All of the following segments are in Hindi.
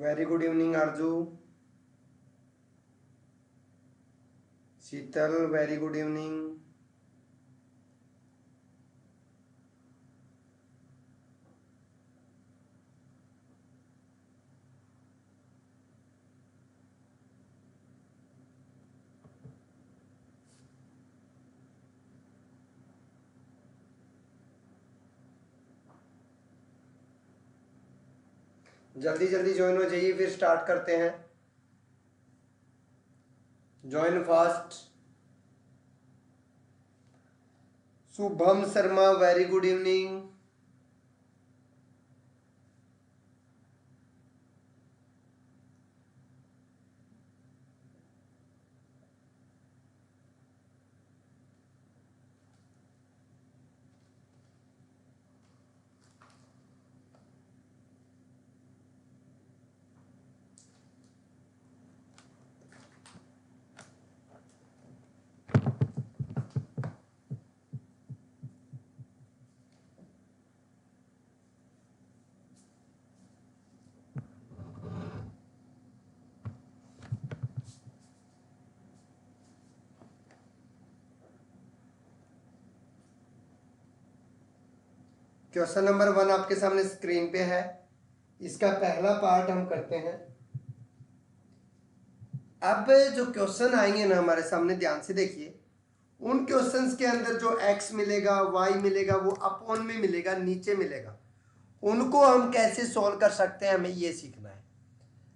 वेरी गुड इवनिंग आरजू। शीतल वेरी गुड इवनिंग। जल्दी जल्दी ज्वाइन हो जाइए, फिर स्टार्ट करते हैं। Join fast. Shubham Sharma very good evening. Question number 1 आपके सामने स्क्रीन पे है। इसका पहला पार्ट हम करते हैं। अब जो क्वेश्चन आएंगे ना हमारे सामने, ध्यान से देखिए। उन क्वेश्चंस के अंदर जो x मिलेगा, y मिलेगा, वो अपॉन में मिलेगा, नीचे मिलेगा। उनको हम कैसे सॉल्व कर सकते हैं, हमें ये सीखना है।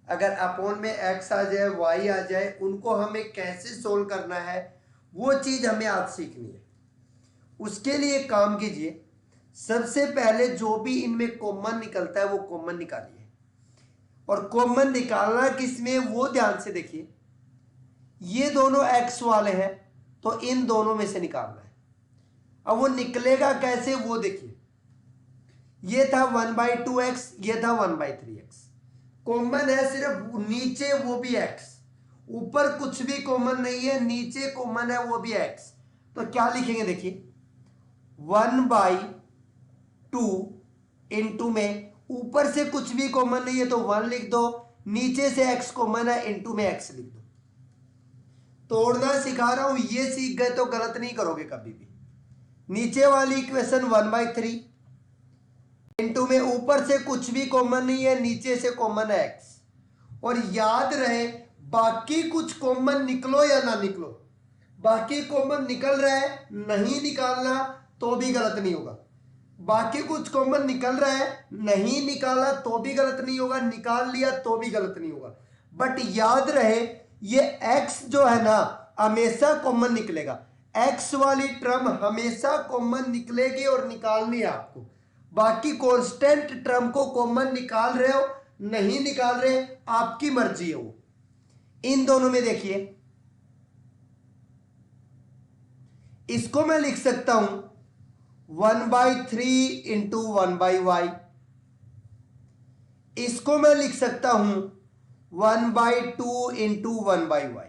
अगर अपॉन में x आ जाए, y आ जाए, उनको हमें कैसे सॉल्व करना है, वो चीज हमें आज सीखनी है। उसके लिए काम कीजिए, सबसे पहले जो भी इनमें कॉमन निकलता है वो कॉमन निकालिए। और कॉमन निकालना किसमें, वो ध्यान से देखिए। ये दोनों x वाले हैं तो इन दोनों में से निकालना है। अब वो निकलेगा कैसे, वो देखिए। ये था 1/2x, ये था 1/3x। कॉमन है सिर्फ नीचे, वो भी x। ऊपर कुछ भी कॉमन नहीं है, नीचे कॉमन है, वो भी x। तो क्या लिखेंगे, देखिए 1/2 इंटू में ऊपर से कुछ भी कॉमन नहीं है तो 1 लिख दो, नीचे से x कॉमन है, इंटू में x लिख दो। तोड़ना सिखा रहा हूं, ये सीख गए तो गलत नहीं करोगे कभी भी। नीचे वाली इक्वेशन 1/3 इंटू में ऊपर से कुछ भी कॉमन नहीं है, नीचे से कॉमन है x। और याद रहे, बाकी कुछ कॉमन निकलो या ना निकलो, बाकी कॉमन निकल रहा है, नहीं निकालना तो भी गलत नहीं होगा। बाकी कुछ कॉमन निकल रहा है, नहीं निकाला तो भी गलत नहीं होगा, निकाल लिया तो भी गलत नहीं होगा। बट याद रहे, ये x जो है ना हमेशा कॉमन निकलेगा। x वाली टर्म हमेशा कॉमन निकलेगी और निकालनी है आपको। बाकी कांस्टेंट टर्म को कॉमन निकाल रहे हो, नहीं निकाल रहे, आपकी मर्जी है वो। इन दोनों में देखिए, इसको मैं लिख सकता हूं 1/3 इंटू 1/y। इसको मैं लिख सकता हूं 1/2 इंटू 1/y।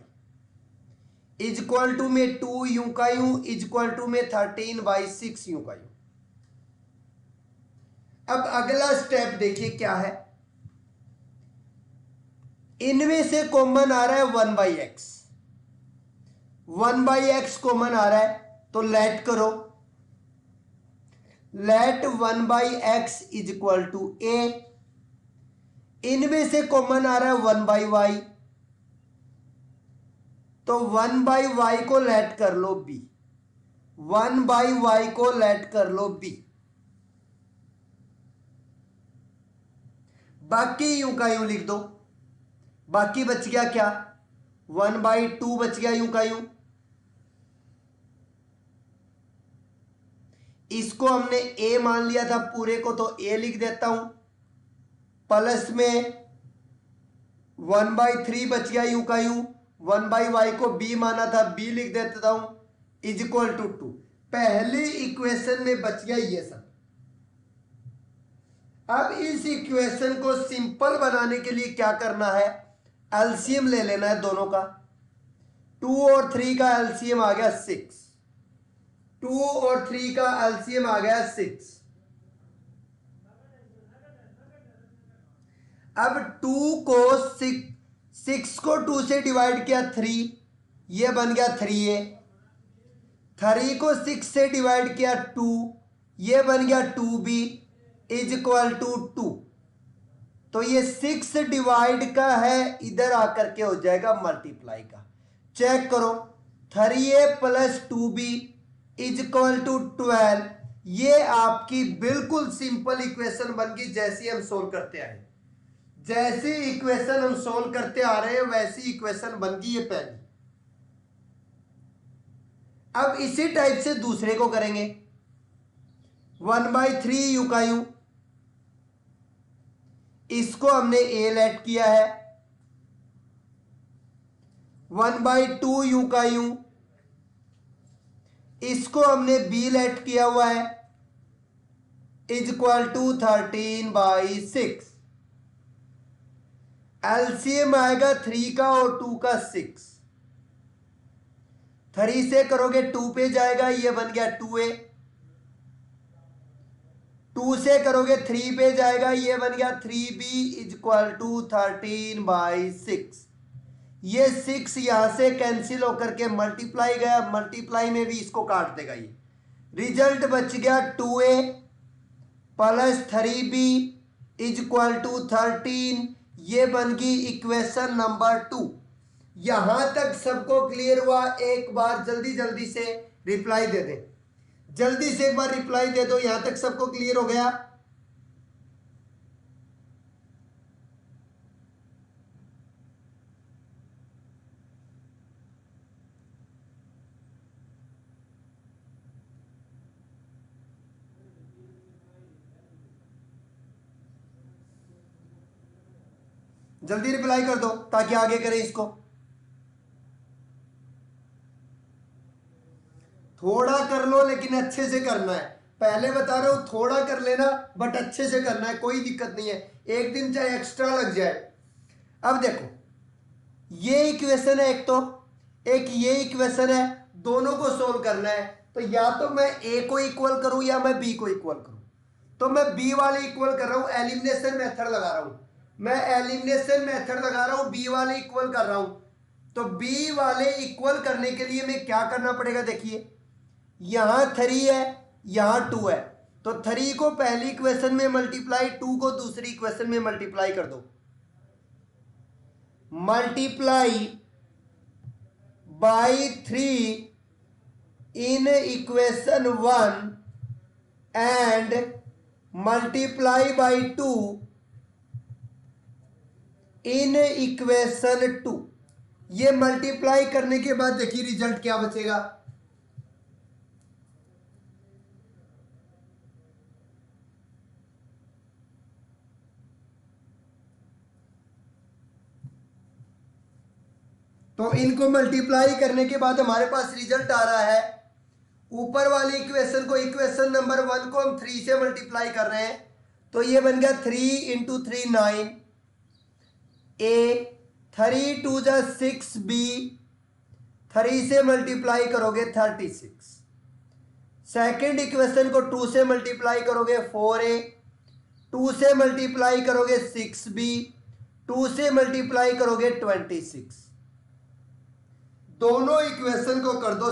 इजक्वल टू में 2 यूं का यूं, इजक्वल टू में 13/6 यूं का यूं। अब अगला स्टेप देखिए क्या है। इनमें से कॉमन आ रहा है 1/x। 1/x कॉमन आ रहा है तो लेट करो, let 1/x is equal to a। इनमें से कॉमन आ रहा है 1/y, तो 1/y को लेट कर लो b। 1/y को लेट कर लो b। बाकी यूं का यूं लिख दो। बाकी बच गया क्या, 1/2 बच गया यूं का यूं। इसको हमने a मान लिया था पूरे को, तो a लिख देता हूं। प्लस में 1/3 बच गया यूं का यूं। 1/y को b माना था, b लिख देता हूं, इज इक्वल टू 2। पहली इक्वेशन में बच गया ये सब। अब इस इक्वेशन को सिंपल बनाने के लिए क्या करना है, एलसीएम ले लेना है दोनों का। 2 और 3 का एलसीएम आ गया 6। 2 और 3 का एलसीएम आ गया 6। अब 2 को 6 को 2 से डिवाइड किया 3, ये बन गया 3a। 3 को 6 से डिवाइड किया 2, ये बन गया 2b इज इक्वल टू 2। तो ये 6 डिवाइड का है, इधर आकर के हो जाएगा मल्टीप्लाई का। चेक करो, 3a plus 2b is equal to 12। ये आपकी बिल्कुल सिंपल इक्वेशन बन गई जैसी हम सोल्व करते आए। जैसी इक्वेशन हम सोल्व करते आ रहे हैं वैसी इक्वेशन बन गई ये पहली। अब इसी टाइप से दूसरे को करेंगे। 1/3 यू का यू, इसको हमने a लेट किया है। 1/2 यू का यू, इसको हमने b लेट किया हुआ है, इज इक्वल टू 13/6। एलसीएम आएगा 3 का और 2 का 6। 3 से करोगे 2 पे जाएगा, ये बन गया 2a। 2 से करोगे 3 पे जाएगा, ये बन गया 3b इज इक्वल टू 13/6। ये 6 यहां से कैंसिल होकर के मल्टीप्लाई गया, मल्टीप्लाई में भी इसको काट देगा। ये रिजल्ट बच गया 2a plus 3b is equal to 13। ये बन गई इक्वेशन नंबर 2। यहां तक सबको क्लियर हुआ? एक बार जल्दी जल्दी से रिप्लाई दे दें, जल्दी से एक बार रिप्लाई दे दो। यहां तक सबको क्लियर हो गया? जल्दी रिप्लाई कर दो ताकि आगे करें इसको। थोड़ा कर लो लेकिन अच्छे से करना है। पहले बता रहा हूं थोड़ा कर लेना बट अच्छे से करना है, कोई दिक्कत नहीं है। एक दिन चाहे एक्स्ट्रा लग जाए। अब देखो ये इक्वेशन है एक, तो एक ये इक्वेशन है, दोनों को सोल्व करना है। तो या तो मैं ए को इक्वल करूं या मैं बी को इक्वल करूं। तो मैं बी वाले इक्वल कर रहा हूं, एलिमिनेशन मेथड लगा रहा हूं। मैं एलिमिनेशन मेथड लगा रहा हूं, बी वाले इक्वल कर रहा हूं। तो बी वाले इक्वल करने के लिए मैं क्या करना पड़ेगा? देखिए यहां 3 है, यहां 2 है। तो 3 को पहली इक्वेशन में मल्टीप्लाई, 2 को दूसरी इक्वेशन में मल्टीप्लाई कर दो। Multiply by 3 in equation 1 and multiply by 2 in equation 2। ये मल्टीप्लाई करने के बाद देखिए रिजल्ट क्या बचेगा। तो इनको मल्टीप्लाई करने के बाद हमारे पास रिजल्ट आ रहा है। ऊपर वाली इक्वेशन को, इक्वेशन नंबर 1 को हम 3 से मल्टीप्लाई कर रहे हैं। तो ये बन गया 3 × 3 9 a, 3 2 जा 6b, 3 से मल्टीप्लाई करोगे 36। सेकेंड इक्वेशन को 2 से मल्टीप्लाई करोगे 4a, 2 से मल्टीप्लाई करोगे 6b, 2 से मल्टीप्लाई करोगे 26। दोनों इक्वेशन को कर दो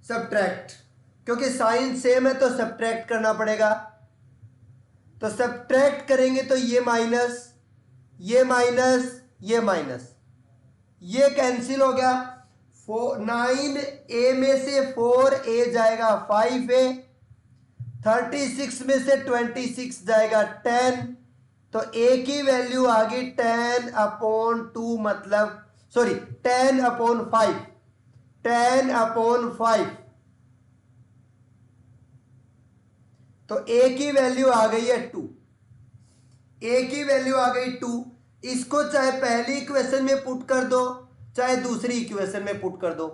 सब्ट्रैक्ट, क्योंकि साइन सेम है तो सब्ट्रैक्ट करना पड़ेगा। तो सब्ट्रैक्ट करेंगे तो ये माइनस, ये माइनस, ये माइनस, ये कैंसिल हो गया। 9a में से 4a जाएगा 5a, 36 में से 26 जाएगा 10। तो a की वैल्यू आ गई 10/2, मतलब सॉरी 10/5, 10/5। तो a की वैल्यू आ गई है 2, a की वैल्यू आ गई 2। इसको चाहे पहली इक्वेशन में पुट कर दो चाहे दूसरी इक्वेशन में पुट कर दो।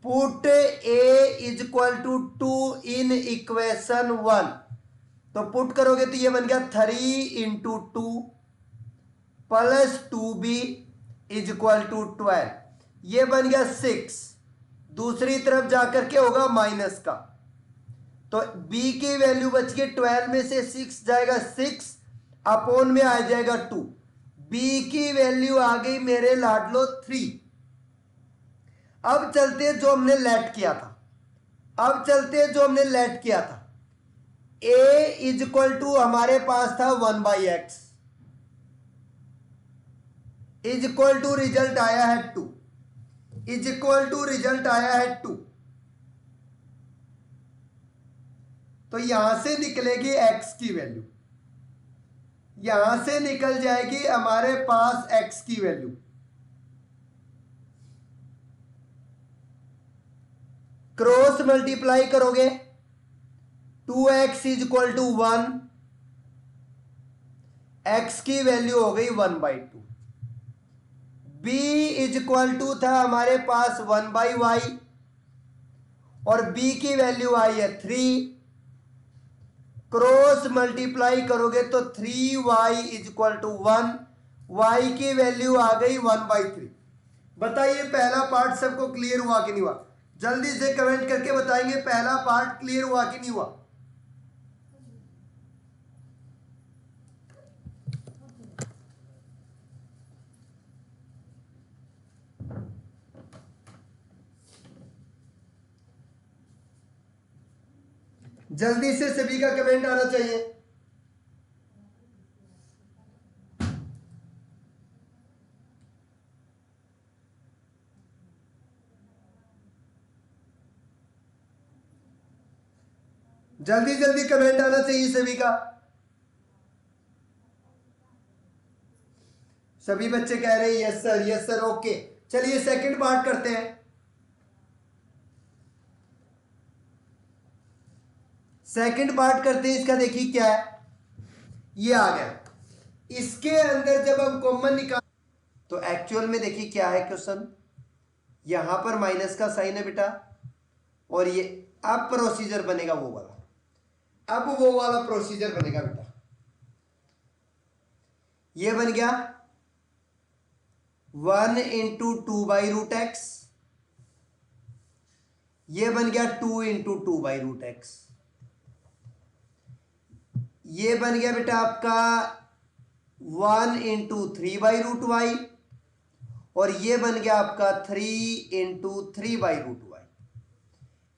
Put a is equal to 2 in equation 1। तो पुट करोगे तो ये बन गया 3 × 2 plus 2b is equal to 12। ये बन गया 6। दूसरी तरफ जाकर के होगा माइनस का। तो b की वैल्यू बच गई 12 में से 6 जाएगा 6 अपॉन में आ जाएगा 2। बी की वैल्यू आ गई मेरे लाडलो 3। अब चलते हैं जो हमने लेट किया था, ए इज इक्वल टू हमारे पास था 1/x is equal to result आया है 2, तो यहां से निकलेगी x की वैल्यू, यहां से निकल जाएगी हमारे पास x की वैल्यू। क्रॉस मल्टीप्लाई करोगे 2x is equal to 1, x की वैल्यू हो गई 1/2। b इज इक्वल टू था हमारे पास 1/y और b की वैल्यू आई है 3। क्रॉस मल्टीप्लाई करोगे तो 3y is equal to 1, y की वैल्यू आ गई 1/3। बताइए पहला पार्ट सबको क्लियर हुआ कि नहीं हुआ? जल्दी से कमेंट करके बताएंगे पहला पार्ट क्लियर हुआ कि नहीं हुआ। जल्दी से सभी का कमेंट आना चाहिए। जल्दी जल्दी कमेंट आना चाहिए सभी का। सभी बच्चे कह रहे हैं यस सर ओके। चलिए सेकंड पार्ट करते हैं। इसका देखिए क्या है, ये आ गया। इसके अंदर जब हम कॉमन निकाल तो एक्चुअल में देखिए क्या है क्वेश्चन, यहां पर माइनस का साइन है बेटा और ये अब प्रोसीजर बनेगा वो वाला, प्रोसीजर बनेगा बेटा। ये बन गया 1 इंटू 2/√x, ये बन गया 2 इंटू 2/√x, ये बन गया बेटा आपका 1 इंटू 3/√y और ये बन गया आपका 3 into 3/√y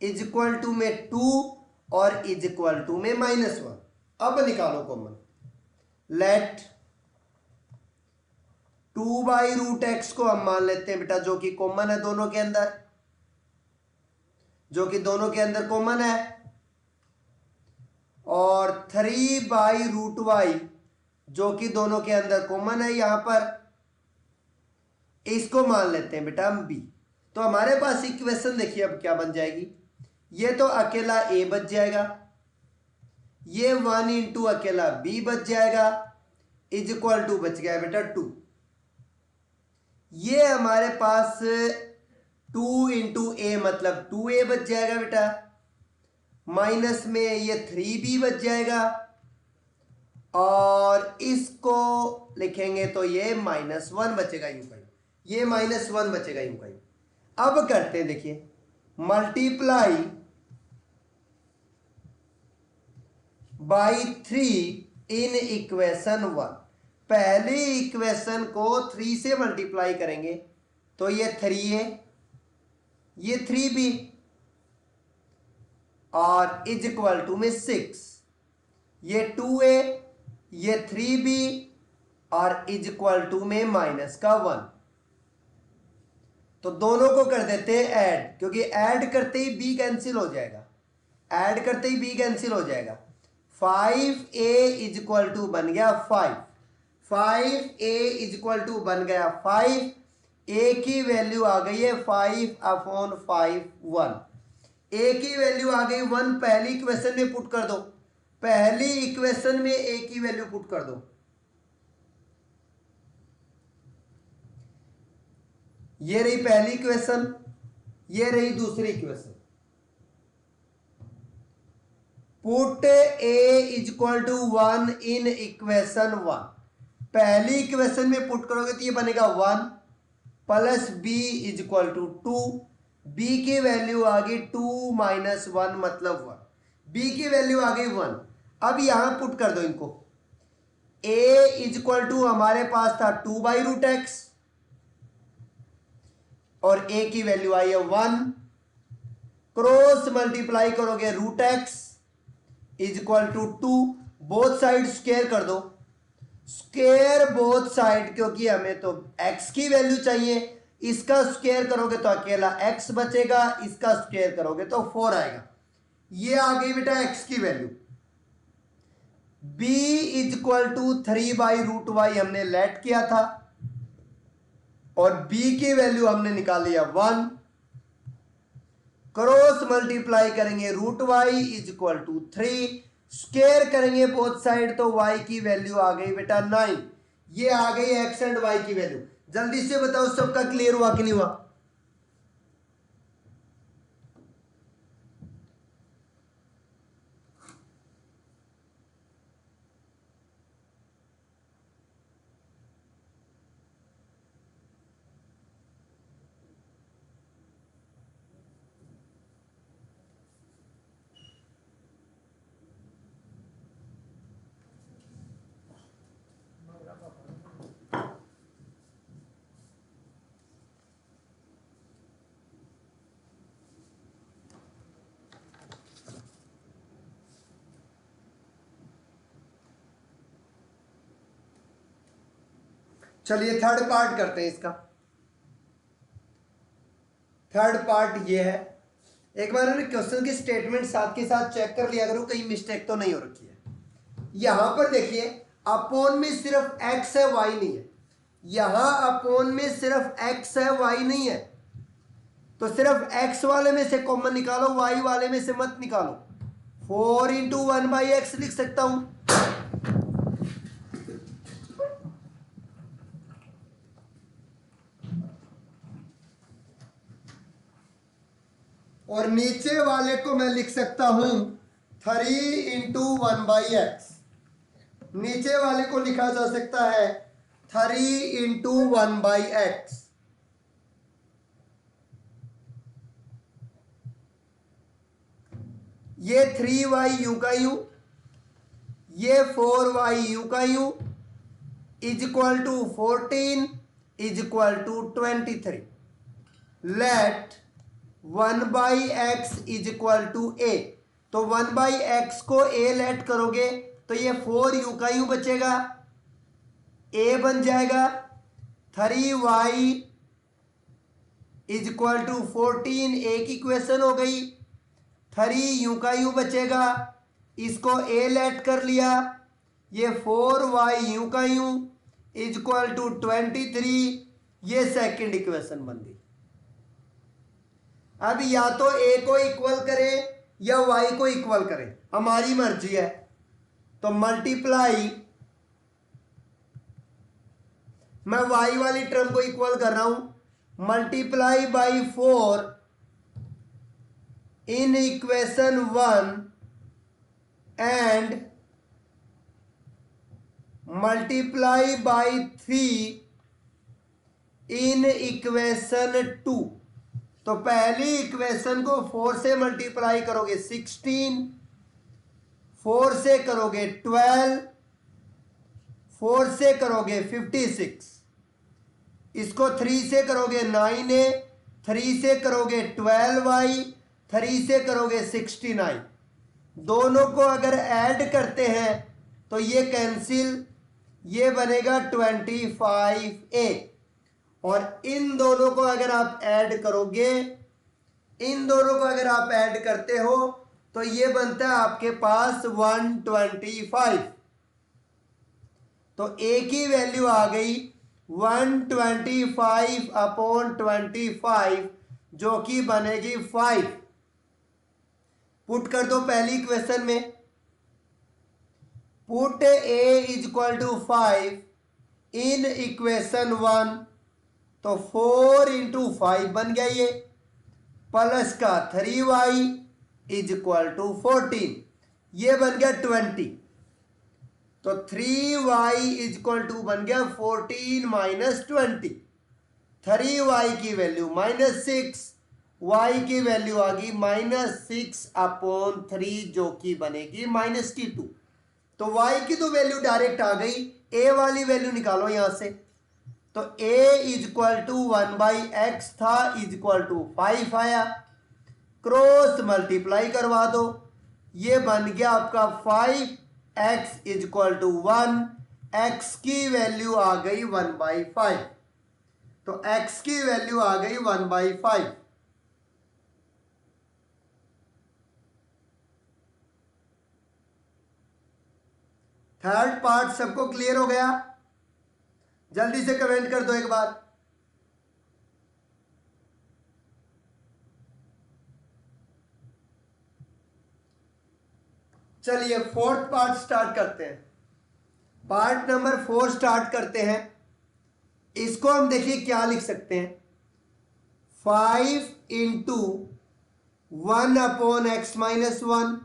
is equal to में 2 और इज इक्वल टू में -1। अब निकालो कॉमन। लेट 2/√x को हम मान लेते हैं बेटा जो कि कॉमन है दोनों के अंदर, कॉमन है, और 3/√y जो कि दोनों के अंदर कॉमन है, यहां पर इसको मान लेते हैं बेटा हम b। तो हमारे पास इक्वेशन देखिए अब क्या बन जाएगी, ये तो अकेला a बच जाएगा, ये 1 इंटू अकेला b बच जाएगा, इज इक्वल टू बच गया बेटा 2। ये हमारे पास 2 इंटू a मतलब 2a बच जाएगा बेटा, माइनस में ये 3b बच जाएगा और इसको लिखेंगे तो ये -1 बचेगा यूं का, ये -1 बचेगा यूं का। अब करते हैं देखिए मल्टीप्लाई बाई 3 इन इक्वेशन 1। पहली इक्वेशन को 3 से मल्टीप्लाई करेंगे तो ये 3a, ये 3b और इज इक्वल टू में 6, ये 2a, ये 3b और इज इक्वल टू में -1। तो दोनों को कर देते हैं ऐड, क्योंकि ऐड करते ही b कैंसिल हो जाएगा, 5a इज इक्वल टू बन गया 5a इज इक्वल टू बन गया 5, a की वैल्यू आ गई है 5/5 1, a की वैल्यू आ गई 1। पहली इक्वेशन में पुट कर दो, a की वैल्यू पुट कर दो, ये रही पहली इक्वेशन, ये रही दूसरी equation. Put a is equal to 1 in equation 1। पहली इक्वेशन में पुट करोगे तो ये बनेगा 1 plus b is equal to 2, b की वैल्यू आ गई 2 माइनस 1 मतलब 1, b की वैल्यू आ गई 1। अब यहां पुट कर दो इनको, ए इज इक्वल टू हमारे पास था 2/√x और ए की वैल्यू आई है 1, क्रॉस मल्टीप्लाई करोगे √x is equal to 2, both side square कर दो, स्क्वायर बोथ साइड, क्योंकि हमें तो x की वैल्यू चाहिए, इसका स्क्वायर करोगे तो अकेला x बचेगा, इसका स्क्वायर करोगे तो 4 आएगा। ये आ गई बेटा x की वैल्यू। b is equal to 3/√y हमने लेट किया था और b की वैल्यू हमने निकाली है 1, क्रॉस मल्टीप्लाई करेंगे √y is equal to 3, square करेंगे बोथ साइड तो y की वैल्यू आ गई बेटा 9। ये आ गई x एंड y की वैल्यू। जल्दी से बताओ सबका क्लियर हुआ कि नहीं हुआ? चलिए थर्ड पार्ट करते हैं इसका। थर्ड पार्ट ये है, एक बार क्वेश्चन की स्टेटमेंट साथ के साथ चेक कर लिया करो कहीं मिस्टेक तो नहीं हो रखी है। यहां पर देखिए अपोन में सिर्फ x है y नहीं है, यहां अपोन में सिर्फ x है y नहीं है, तो सिर्फ x वाले में से कॉमन निकालो, y वाले में से मत निकालो। 4 × 1/x लिख सकता हूं, और नीचे वाले को मैं लिख सकता हूं 3 × 1/x। नीचे वाले को लिखा जा सकता है 3 × 1/x। ये 3y यूं का यूं, ये 4y यूं का यूं, is equal to 14 is equal to 23। Let 1/x is equal to a। तो 1/x को a लेट करोगे तो ये 4 यूं का यूं बचेगा, a बन जाएगा, 3y is equal to 14, a की इक्वेशन हो गई, 3 यूं का यूं बचेगा, इसको a लेट कर लिया, ये 4y यूं का यूं इज इक्वल टू 23, ये सेकंड इक्वेशन बन गई। अब या तो a को इक्वल करें या y को इक्वल करें, हमारी मर्जी है। तो मल्टीप्लाई, मैं y वाली टर्म को इक्वल कर रहा हूं, multiply by 4 in equation 1 and multiply by 3 in equation 2। तो पहली इक्वेशन को 4 से मल्टीप्लाई करोगे 16, 4 से करोगे 12, 4 से करोगे 56, इसको 3 से करोगे 9a, 3 से करोगे 12y, 3 से करोगे 69। दोनों को अगर ऐड करते हैं तो ये कैंसिल, ये बनेगा 25a, और इन दोनों को अगर आप ऐड करोगे, इन दोनों को अगर आप ऐड करते हो तो ये बनता है आपके पास 125। तो a की वैल्यू आ गई 125/25, जो कि बनेगी 5। पुट कर दो पहली इक्वेशन में, put a is equal to 5 in equation 1, तो 4 × 5 बन गया ये, प्लस का 3y इज इक्वल टू 14, ये बन गया 20। तो 3y इज इक्वल टू बन गया 14 - 20। 3y की वैल्यू -6, y की वैल्यू आ गई -6/3, जो कि बनेगी -t2। तो y की तो वैल्यू डायरेक्ट आ गई, ए वाली वैल्यू निकालो यहां से। तो a is equal to 1/x था, इज इक्वल टू 5 आया, क्रॉस मल्टीप्लाई करवा दो, ये बन गया आपका 5x is equal to 1, x की वैल्यू आ गई 1/5। तो x की वैल्यू आ गई 1/5। थर्ड पार्ट सबको क्लियर हो गया? जल्दी से कमेंट कर दो एक बार। चलिए फोर्थ पार्ट स्टार्ट करते हैं। पार्ट नंबर 4 स्टार्ट करते हैं। इसको हम देखिए क्या लिख सकते हैं, 5 इंटू 1/x-1,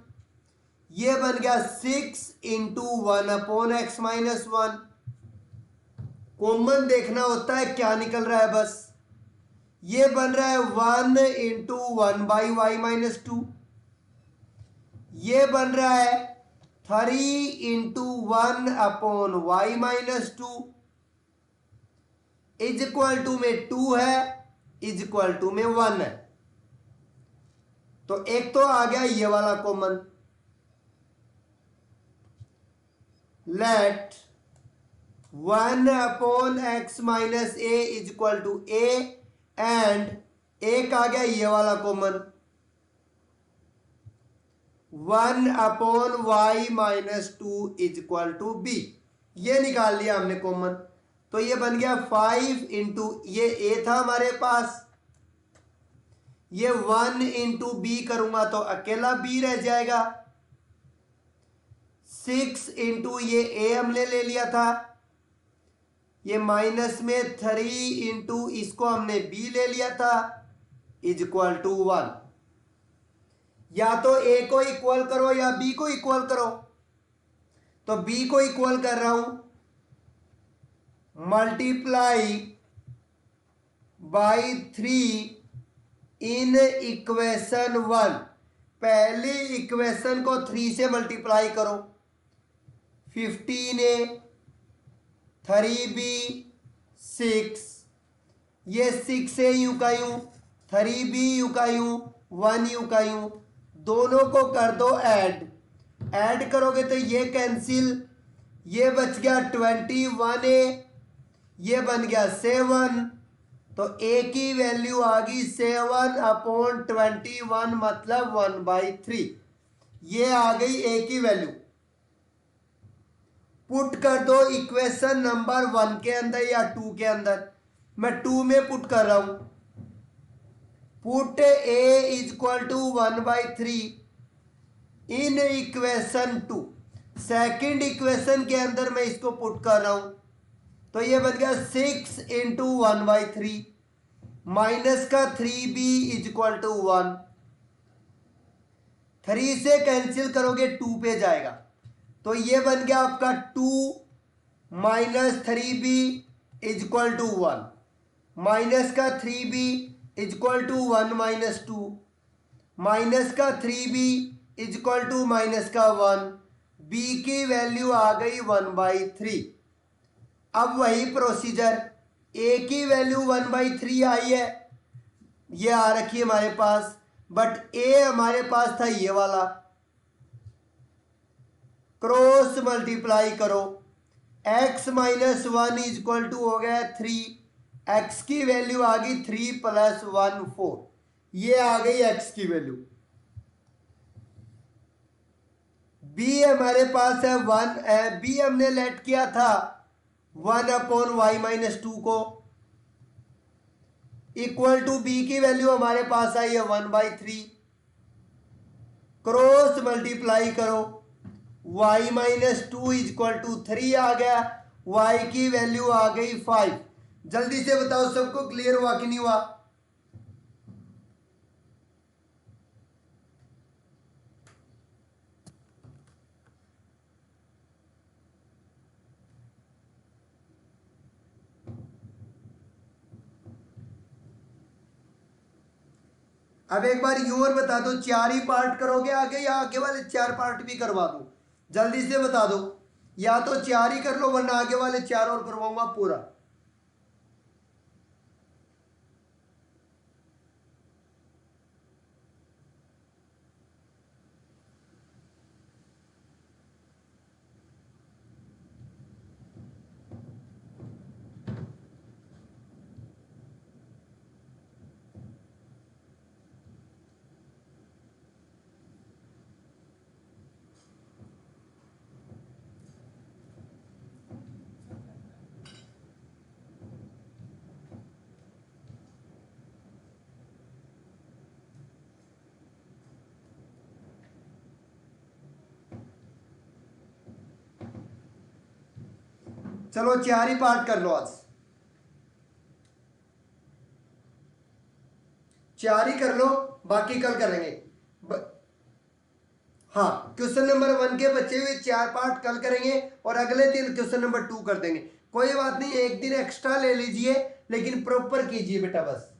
ये बन गया 6 इंटू 1/x-1। कॉमन देखना होता है क्या निकल रहा है बस। ये बन रहा है 1 इंटू 1/y-2, ये बन रहा है 3 into 1/y-2 is equal to में 2 है, इज इक्वल टू में 1 है। तो एक तो आ गया ये वाला common. Let 1/x-a is equal to a, and एक आ गया ये वाला common, 1/y-2 is equal to b, ये निकाल लिया हमने कॉमन। तो ये बन गया 5 इंटू, ये a था हमारे पास, ये 1 इंटू b करूंगा तो अकेला b रह जाएगा, 6 इंटू ये a हमने ले लिया था, ये माइनस में 3 इंटू इसको हमने b ले लिया था, इज इक्वल टू 1। या तो a को इक्वल करो या b को इक्वल करो। तो b को इक्वल कर रहा हूं, मल्टीप्लाई बाई 3 इन इक्वेशन 1। पहली इक्वेशन को 3 से मल्टीप्लाई करो, 15a 3b 6, ये 6a यूं का यूं, 3b यूं का यूं, 1 यूं का यूं, दोनों को कर दो ऐड करोगे तो ये कैंसिल, ये बच गया 21a, ये बन गया 7। तो a की वैल्यू आ गई 7/21, मतलब 1/3। ये आ गई a की वैल्यू। पुट कर दो इक्वेशन नंबर 1 के अंदर या 2 के अंदर। मैं 2 में पुट कर रहा हूं, put a is equal to 1/3 in equation 2। Second equation के अंदर मैं इसको पुट कर रहा हूं, तो ये बन गया 6 इंटू 1/3 माइनस का 3b इज इक्वल टू 1। 3 से कैंसिल करोगे 2 पे जाएगा, तो ये बन गया आपका 2 minus 3b is equal to 1, minus का 3b is equal to 1 minus 2, minus का 3b is equal to minus का 1, b की वैल्यू आ गई 1/3। अब वही प्रोसीजर, a की वैल्यू 1/3 आई है, ये आ रखी है हमारे पास, बट a हमारे पास था ये वाला, क्रॉस मल्टीप्लाई करो, x minus 1 is equal to हो गया 3, x की वैल्यू आ गई 3 + 1 4, ये आ गई x की वैल्यू। b हमारे पास है 1, b हमने लेट किया था 1/y-2 को, इक्वल टू b की वैल्यू हमारे पास आई है 1/3, क्रॉस मल्टीप्लाई करो, y-2 इज इक्वल टू 3 आ गया, y की वैल्यू आ गई 5। जल्दी से बताओ सबको क्लियर हुआ कि नहीं हुआ? अब एक बार यूं और बता दो, 4 ही पार्ट करोगे आगे या आगे वाले 4 पार्ट भी करवा दो? जल्दी से बता दो। या तो 4 ही कर लो वरना आगे वाले 4 और करवाऊंगा पूरा। चलो 4 ही पार्ट कर लो आज, 4 ही कर लो, बाकी कल करेंगे। हाँ, क्वेश्चन नंबर 1 के बचे हुए 4 पार्ट कल करेंगे और अगले दिन क्वेश्चन नंबर 2 कर देंगे। कोई बात नहीं, एक दिन एक्स्ट्रा ले लीजिए लेकिन प्रॉपर कीजिए बेटा बस।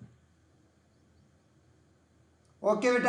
ओके बेटा।